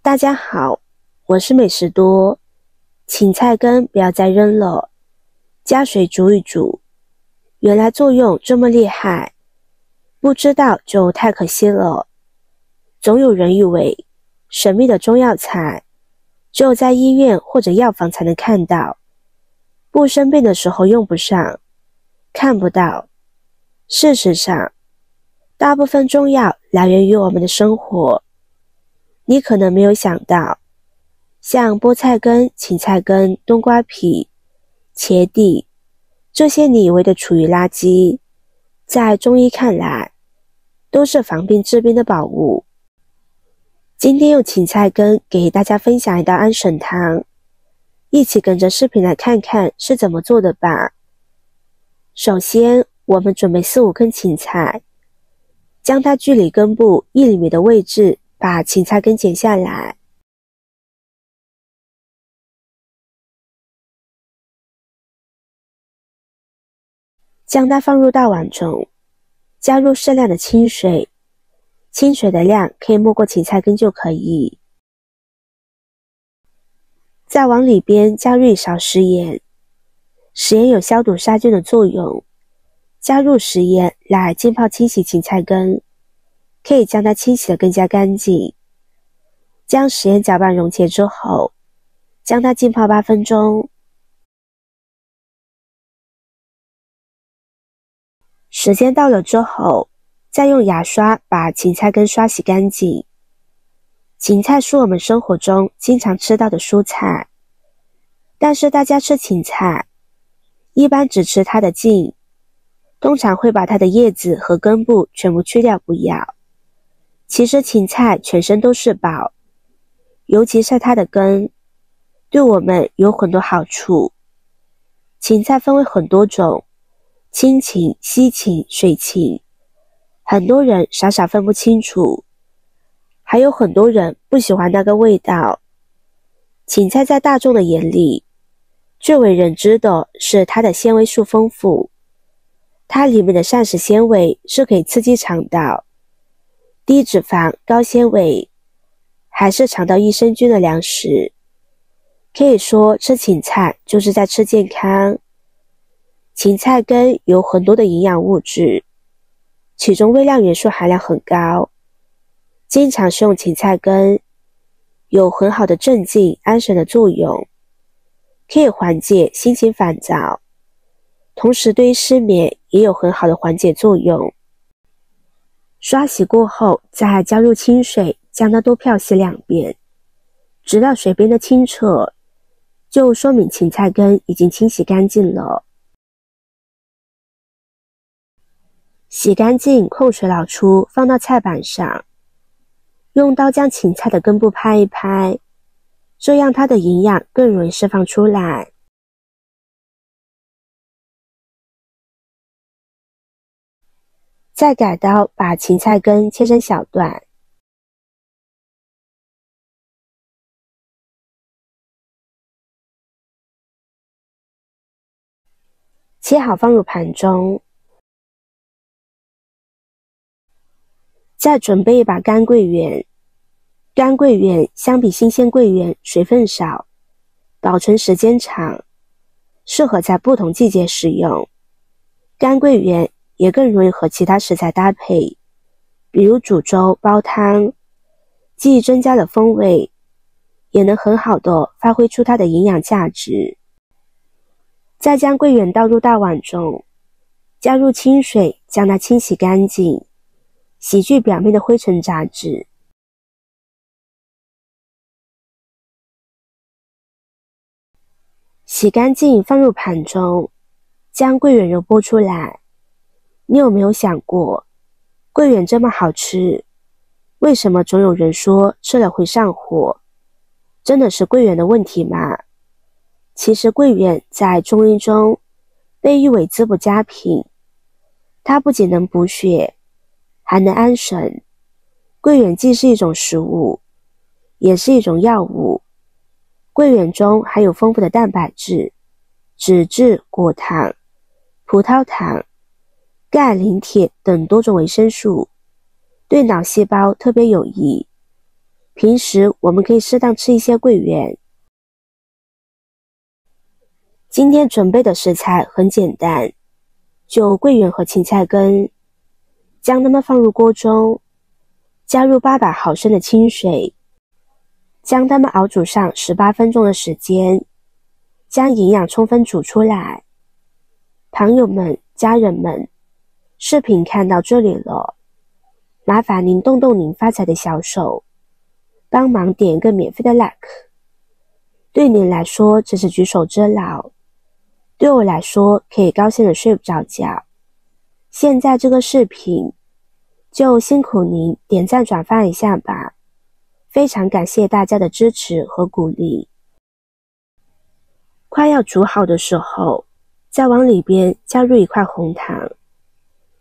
大家好，我是美食多。芹菜根不要再扔了，加水煮一煮，原来作用这么厉害，不知道就太可惜了。总有人以为神秘的中药材只有在医院或者药房才能看到，不生病的时候用不上，看不到。事实上，大部分中药来源于我们的生活。你可能没有想到，像菠菜根、芹菜根、冬瓜皮、茄蒂，这些你以为的厨余垃圾，在中医看来，都是防病治病的宝物。今天用芹菜根给大家分享一道安神汤，一起跟着视频来看看是怎么做的吧。首先，我们准备4-5根芹菜，将它距离根部1厘米的位置把芹菜根剪下来，将它放入大碗中，加入适量的清水，清水的量可以没过芹菜根就可以。再往里边加入1勺食盐，食盐有消毒杀菌的作用，加入食盐来浸泡清洗芹菜根，可以将它清洗得更加干净。将食盐搅拌溶解之后，将它浸泡8分钟。时间到了之后，再用牙刷把芹菜根刷洗干净。芹菜是我们生活中经常吃到的蔬菜，但是大家吃芹菜，一般只吃它的茎，通常会把它的叶子和根部全部去掉不要。其实芹菜全身都是宝，尤其是它的根，对我们有很多好处。芹菜分为很多种，青芹、西芹、水芹，很多人傻傻分不清楚，还有很多人不喜欢那个味道。芹菜在大众的眼里，最为人知的是它的纤维素丰富，它里面的膳食纤维是可以刺激肠道，低脂肪、高纤维，还是肠道益生菌的粮食。可以说吃芹菜就是在吃健康。芹菜根有很多的营养物质，其中微量元素含量很高，经常食用芹菜根有很好的镇静安神的作用，可以缓解心情烦躁，同时对于失眠也有很好的缓解作用。刷洗过后再加入清水，将它多漂洗2遍，直到水变得清澈，就说明芹菜根已经清洗干净了。洗干净，控水捞出，放到菜板上，用刀将芹菜的根部拍一拍，这样它的营养更容易释放出来。再改刀把芹菜根切成小段，切好放入盘中。再准备一把干桂圆，干桂圆相比新鲜桂圆水分少，保存时间长，适合在不同季节食用。干桂圆也更容易和其他食材搭配，比如煮粥、煲汤，既增加了风味，也能很好的发挥出它的营养价值。再将桂圆倒入大碗中，加入清水将它清洗干净，洗去表面的灰尘杂质。洗干净放入盘中，将桂圆肉剥出来。你有没有想过，桂圆这么好吃，为什么总有人说吃了会上火？真的是桂圆的问题吗？其实桂圆在中医中被誉为滋补佳品，它不仅能补血，还能安神。桂圆既是一种食物，也是一种药物。桂圆中含有丰富的蛋白质、脂质、果糖、葡萄糖、钙、磷、铁等多种维生素，对脑细胞特别有益。平时我们可以适当吃一些桂圆。今天准备的食材很简单，就桂圆和芹菜根，将它们放入锅中，加入800毫升的清水，将它们熬煮上18分钟的时间，将营养充分煮出来。朋友们、家人们，视频看到这里了，麻烦您动动您发财的小手，帮忙点一个免费的 like。 对您来说这是举手之劳，对我来说可以高兴的睡不着觉。现在这个视频就辛苦您点赞转发一下吧，非常感谢大家的支持和鼓励。快要煮好的时候，再往里边加入一块红糖，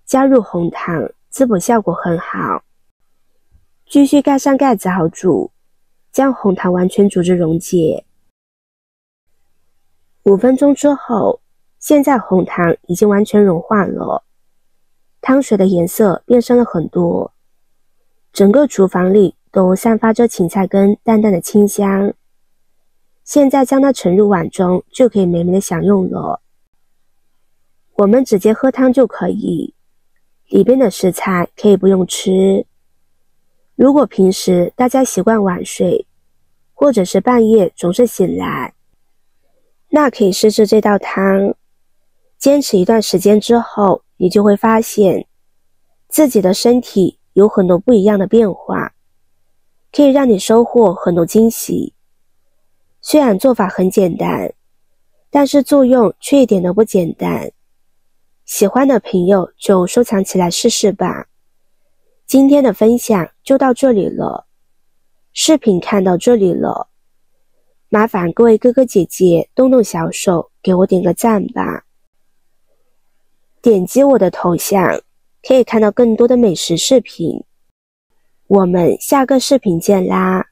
加入红糖滋补效果很好。继续盖上盖子熬煮，将红糖完全煮至溶解。5分钟之后，现在红糖已经完全融化了，汤水的颜色变深了很多，整个厨房里都散发着芹菜根淡淡的清香。现在将它盛入碗中，就可以美美的享用了。我们直接喝汤就可以，里边的食材可以不用吃。如果平时大家习惯晚睡，或者是半夜总是醒来，那可以试试这道汤。坚持一段时间之后，你就会发现自己的身体有很多不一样的变化，可以让你收获很多惊喜。虽然做法很简单，但是作用却一点都不简单。喜欢的朋友就收藏起来试试吧。今天的分享就到这里了，视频看到这里了，麻烦各位哥哥姐姐动动小手给我点个赞吧。点击我的头像，可以看到更多的美食视频。我们下个视频见啦！